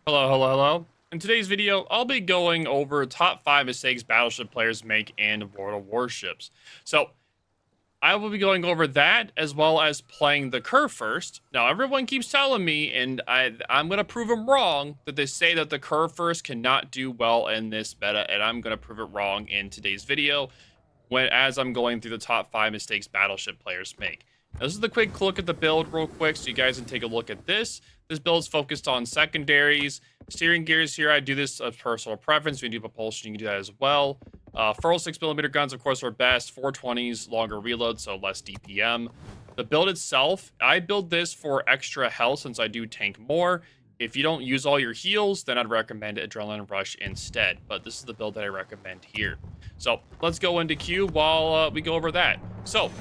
Hello, hello, hello. In today's video, I'll be going over top 5 mistakes Battleship players make in World of Warships. So, I will be going over that as well as playing the Kurfurst. Now, everyone keeps telling me, and I'm going to prove them wrong, that they say that the Kurfurst cannot do well in this meta, and I'm going to prove it wrong in today's video as I'm going through the top 5 mistakes Battleship players make. Now, this is the quick look at the build real quick so you guys can take a look at this. This build is focused on secondaries, steering gears here. I do this as personal preference. When you do propulsion, you can do that as well. Furl 6mm guns, of course, are best. 420s, longer reload, so less DPM. The build itself, I build this for extra health since I do tank more. If you don't use all your heals, then I'd recommend Adrenaline Rush instead. But this is the build that I recommend here. So let's go into Q while we go over that. So,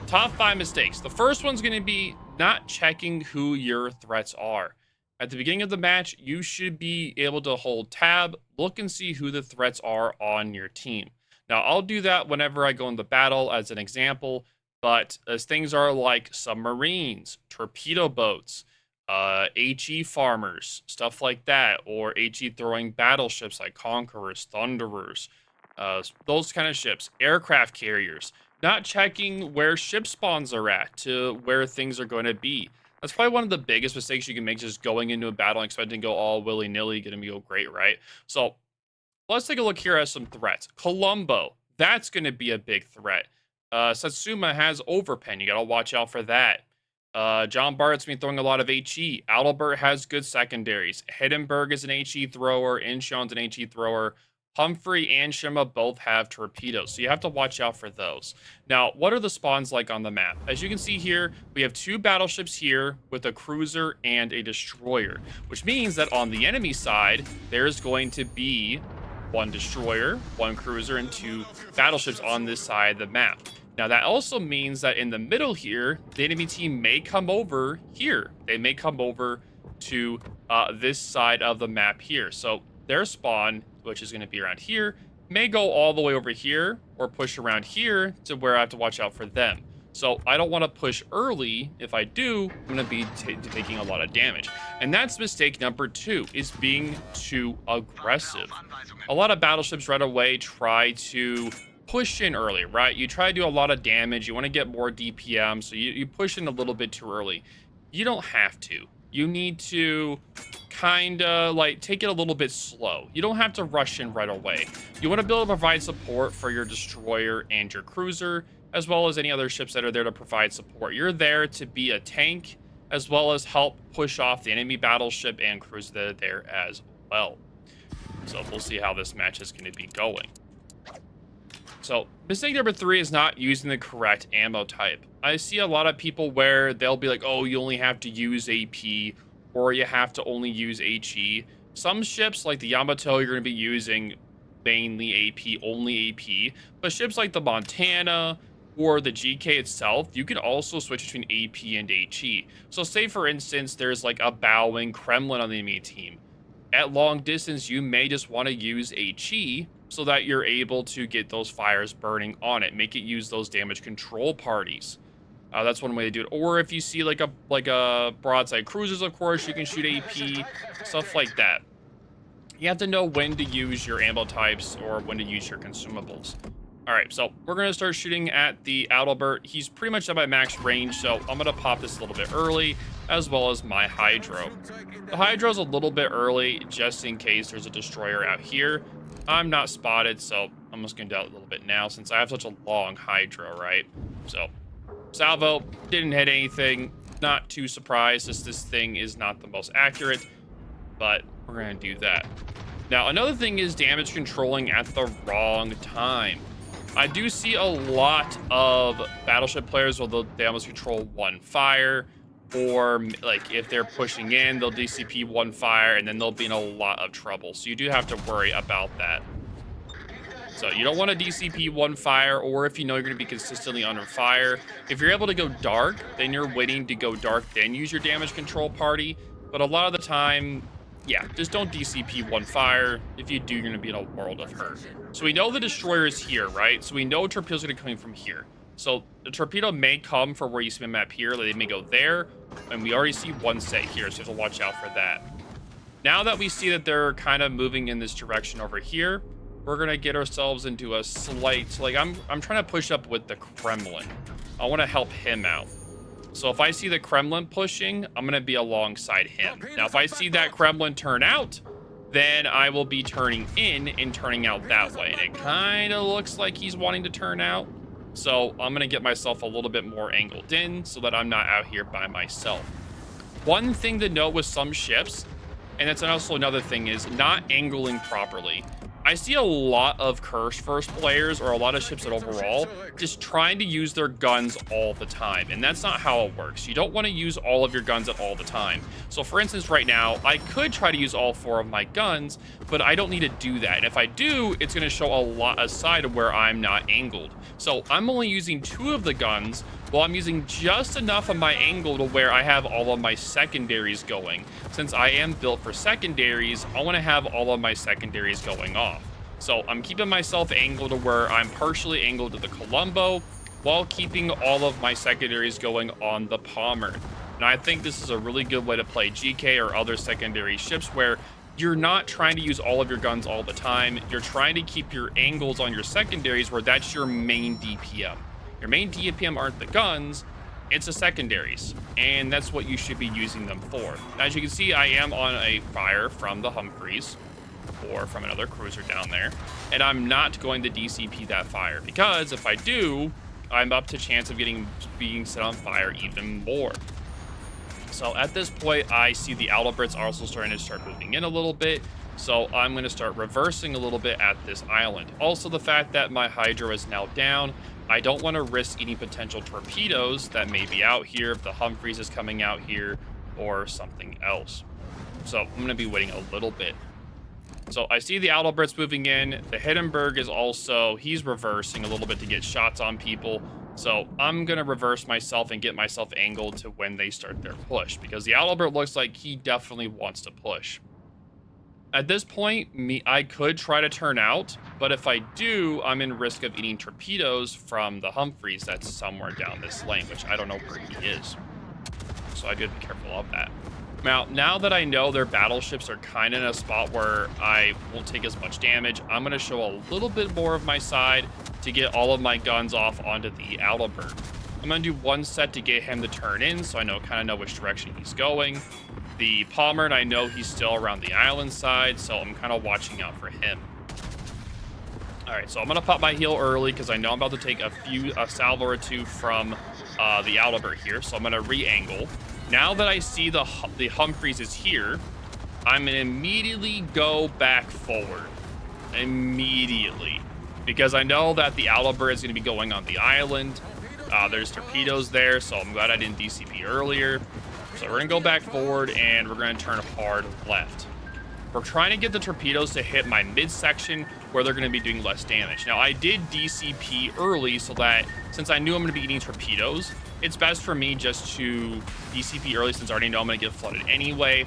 top 5 mistakes. The first one's going to be not checking who your threats are. At the beginning of the match, you should be able to hold tab, look and see who the threats are on your team. Now, I'll do that whenever I go into battle as an example, but as things are like submarines, torpedo boats, HE farmers, stuff like that, or HE throwing battleships like Conquerors, Thunderers, those kind of ships, aircraft carriers, not checking where ship spawns are at to where things are going to be. That's probably one of the biggest mistakes you can make, just going into a battle and expecting to go all willy-nilly, going to go great, right? So let's take a look here at some threats. Colombo, that's going to be a big threat. Satsuma has overpen. You got to watch out for that. John Barrett's been throwing a lot of HE. Adalbert has good secondaries. Hindenburg is an HE thrower. Incheon's an HE thrower. Humphrey and Shima both have torpedoes, so you have to watch out for those. Now, what are the spawns like on the map? As you can see here, we have 2 battleships here with a cruiser and a destroyer, which means that on the enemy side, there's going to be 1 destroyer, 1 cruiser, and 2 battleships on this side of the map. Now, that also means that in the middle here, the enemy team may come over here. They may come over to this side of the map here. So their spawn, which is going to be around here, may go all the way over here or push around here to where I have to watch out for them. So I don't want to push early. If I do, I'm going to be taking a lot of damage. And that's mistake number 2, is being too aggressive. A lot of battleships right away try to push in early, right? You try to do a lot of damage. You want to get more DPM, so you push in a little bit too early. You don't have to. You need to kind of like take it a little bit slow. You don't have to rush in right away. You want to be able to provide support for your destroyer and your cruiser, as well as any other ships that are there to provide support. You're there to be a tank, as well as help push off the enemy battleship and cruiser that are there as well. So we'll see how this match is going to be going. So mistake number 3 is not using the correct ammo type. I see a lot of people where they'll be like, oh, you only have to use AP, or you have to only use HE. Some ships like the Yamato, you're going to be using mainly AP, only AP. But ships like the Montana or the GK itself, you can also switch between AP and HE. So say, for instance, there's like a bowing Kremlin on the enemy team. At long distance, you may just want to use HE so that you're able to get those fires burning on it. Make it use those damage control parties. That's one way to do it. Or if you see like a broadside cruisers, of course, you can shoot AP, stuff like that. You have to know when to use your ammo types or when to use your consumables. All right, so we're going to start shooting at the Adalbert. He's pretty much at my max range, so I'm going to pop this a little bit early, as well as my Hydro. The Hydro's a little bit early, just in case there's a destroyer out here. I'm not spotted, so I'm just going to do that a little bit now, since I have such a long Hydro, right? So salvo, didn't hit anything. Not too surprised, as this thing is not the most accurate, but we're going to do that. Now, another thing is damage controlling at the wrong time. I do see a lot of battleship players where they'll damage control 1 fire, or like if they're pushing in, they'll DCP 1 fire, and then they'll be in a lot of trouble. So you do have to worry about that. So you don't want to DCP 1 fire, or if you know you're going to be consistently under fire. If you're able to go dark, then you're waiting to go dark, then use your damage control party. But a lot of the time, yeah, just don't DCP 1 fire. If you do, you're going to be in a world of hurt. So we know the destroyer is here, right? So we know torpedoes are going to come from here. So the torpedo may come from where you see the map here. They may go there, and we already see 1 set here, so you have to watch out for that. Now that we see that they're kind of moving in this direction over here, we're gonna get ourselves into a slight, like I'm trying to push up with the Kremlin. I want to help him out. So if I see the Kremlin pushing, I'm gonna be alongside him. Now, if I see that Kremlin turn out, then I will be turning in and turning out that way. And it kind of looks like he's wanting to turn out. So I'm gonna get myself a little bit more angled in so that I'm not out here by myself. One thing to note with some ships, and that's also another thing, is not angling properly. I see a lot of Kurfurst players, or a lot of ships that overall, just trying to use their guns all the time. And that's not how it works. You don't want to use all of your guns at all the time. So for instance, right now, I could try to use all 4 of my guns, but I don't need to do that. And if I do, it's going to show a side of where I'm not angled. So I'm only using 2 of the guns, while I'm using just enough of my angle to where I have all of my secondaries going. Since I am built for secondaries, I want to have all of my secondaries going off. So I'm keeping myself angled to where I'm partially angled to the Colombo, while keeping all of my secondaries going on the Palmer. And I think this is a really good way to play GK or other secondary ships, where you're not trying to use all of your guns all the time. You're trying to keep your angles on your secondaries where that's your main DPM. Your main DPM aren't the guns, it's the secondaries, and that's what you should be using them for. As you can see, I am on a fire from the Humphreys, or from another cruiser down there, and I'm not going to DCP that fire, because if I do, I'm up to chance of being set on fire even more. So at this point, I see the Aldebrits also starting to moving in a little bit, so I'm going to start reversing a little bit at this island. Also, the fact that my Hydro is now down, I don't want to risk any potential torpedoes that may be out here if the Humphreys is coming out here or something else. So I'm going to be waiting a little bit. So I see the Aldebrits moving in. The Hindenburg is also, he's reversing a little bit to get shots on people. So I'm going to reverse myself and get myself angled to when they start their push, because the Adelbert looks like he definitely wants to push. At this point, I could try to turn out, but if I do, I'm in risk of eating torpedoes from the Humphreys that's somewhere down this lane, which I don't know where he is. So I do have to be careful of that. Now that I know their battleships are kind of in a spot where I won't take as much damage, I'm going to show a little bit more of my side to get all of my guns off onto the Adelbert. I'm going to do one set to get him to turn in, so I kind of know which direction he's going. The Palmer, I know he's still around the island side, so I'm kind of watching out for him. All right, so I'm going to pop my heel early because I know I'm about to take a salvo or 2 from the Adelbert here, so I'm going to re-angle. Now that I see the Humphreys is here, I'm going to immediately go back forward. Immediately. Because I know that the Adelbert is going to be going on the island. There's torpedoes there, so I'm glad I didn't DCP earlier. So we're going to go back forward, and we're going to turn hard left. We're trying to get the torpedoes to hit my midsection where they're going to be doing less damage. Now, I did DCP early so that since I knew I'm going to be eating torpedoes, it's best for me just to DCP early since I already know I'm going to get flooded anyway,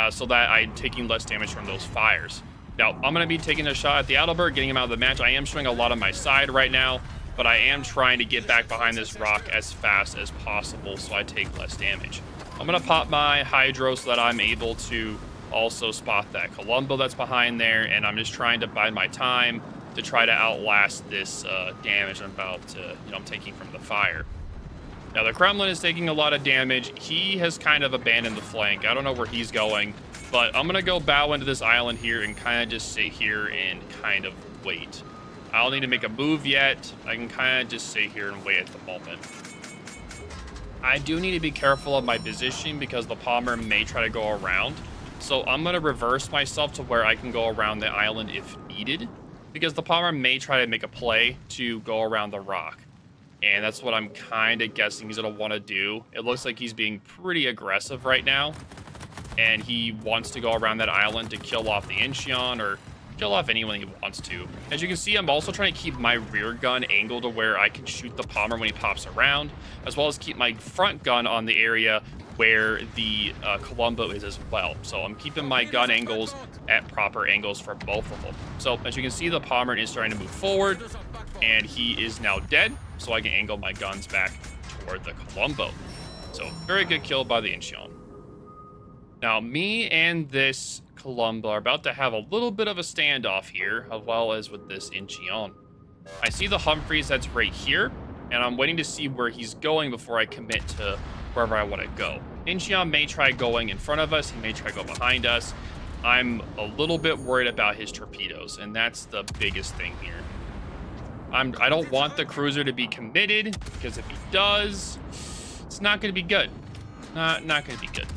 so that I'm taking less damage from those fires. Now, I'm going to be taking a shot at the Adelbert, getting him out of the match. I am showing a lot on my side right now, but I am trying to get back behind this rock as fast as possible so I take less damage. I'm going to pop my Hydro so that I'm able to also spot that Colombo that's behind there, and I'm just trying to bide my time to try to outlast this damage I'm taking from the fire. Now, the Kremlin is taking a lot of damage. He has kind of abandoned the flank. I don't know where he's going, but I'm going to go bow into this island here and kind of just sit here and kind of wait. I don't need to make a move yet. I can kind of just sit here and wait at the moment. I do need to be careful of my positioning because the Palmer may try to go around. So I'm going to reverse myself to where I can go around the island if needed, because the Palmer may try to make a play to go around the rock. And that's what I'm kind of guessing he's going to want to do. It looks like he's being pretty aggressive right now. And he wants to go around that island to kill off the Incheon or kill off anyone he wants to. As you can see, I'm also trying to keep my rear gun angled to where I can shoot the Palmer when he pops around, as well as keep my front gun on the area where the Colombo is as well. So I'm keeping my gun angles at proper angles for both of them. So as you can see, the Palmer is starting to move forward, and he is now dead, so I can angle my guns back toward the Colombo. So very good kill by the Incheon. Now, me and this Columba are about to have a little bit of a standoff here, as well as with this Incheon. I see the Humphreys that's right here, and I'm waiting to see where he's going before I commit to wherever I want to go. Incheon may try going in front of us. He may try to go behind us. I'm a little bit worried about his torpedoes, and that's the biggest thing here. I don't want the cruiser to be committed, because if he does, it's not going to be good. Not going to be good.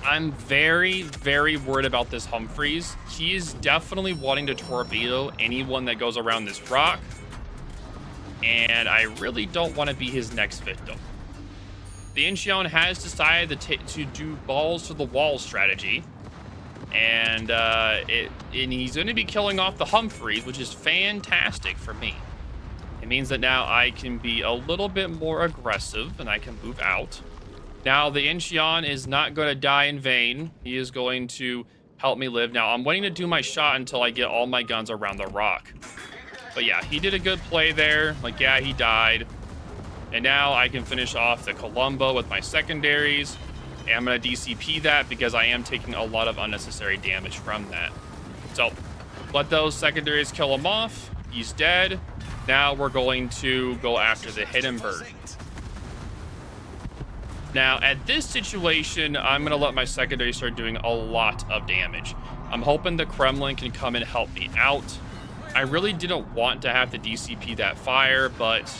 I'm very, very worried about this Humphreys. He is definitely wanting to torpedo anyone that goes around this rock. And I really don't want to be his next victim. The Incheon has decided to do balls to the wall strategy. And he's going to be killing off the Humphreys, which is fantastic for me. It means that now I can be a little bit more aggressive and I can move out. Now, the Incheon is not going to die in vain. He is going to help me live. Now, I'm waiting to do my shot until I get all my guns around the rock. But yeah, he did a good play there. Like, yeah, he died. And now I can finish off the Columba with my secondaries. And I'm going to DCP that because I am taking a lot of unnecessary damage from that. So, let those secondaries kill him off. He's dead. Now we're going to go after the Hindenburg. Now, at this situation, I'm going to let my secondary start doing a lot of damage. I'm hoping the Kremlin can come and help me out. I really didn't want to have to DCP that fire, but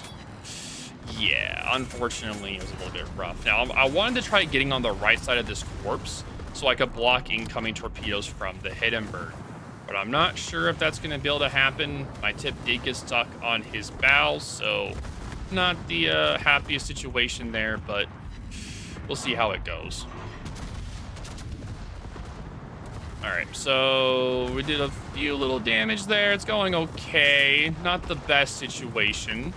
yeah, unfortunately, it was a little bit rough. Now, I wanted to try getting on the right side of this corpse so I could block incoming torpedoes from the Hindenburg. But I'm not sure if that's going to be able to happen. My tip did get stuck on his bow, so not the happiest situation there, but we'll see how it goes. All right, so we did a few little damage there. It's going okay. Not the best situation.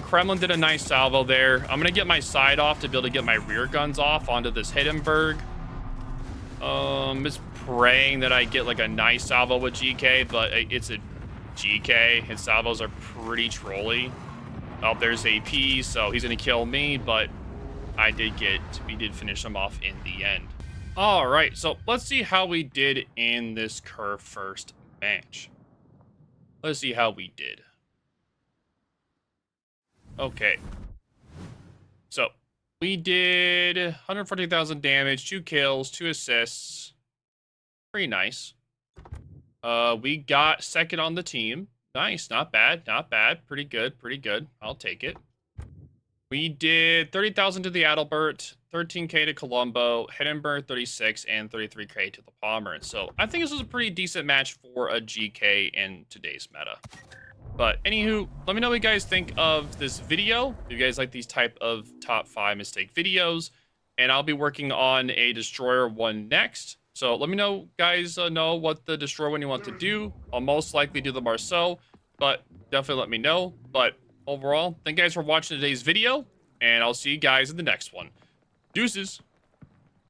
Kremlin did a nice salvo there. I'm going to get my side off to be able to get my rear guns off onto this Hindenburg. Just praying that I get like a nice salvo with GK, but it's a GK. His salvos are pretty trolly. Oh, there's AP, so he's going to kill me, but we did finish him off in the end. All right, so let's see how we did in this Kurfurst match. Let's see how we did. Okay. So, we did 140,000 damage, 2 kills, 2 assists. Pretty nice. We got second on the team. Nice, not bad, not bad. Pretty good, pretty good. I'll take it. We did 30,000 to the Adalbert, 13k to Colombo, Hindenburg 36, and 33k to the Palmer. So I think this was a pretty decent match for a GK in today's meta. But anywho, let me know what you guys think of this video. If you guys like these type of top 5 mistake videos, and I'll be working on a destroyer one next. So let me know, guys, know what the destroyer one you want to do. I'll most likely do the Marceau, but definitely let me know. But overall, thank you guys for watching today's video, and I'll see you guys in the next one. Deuces.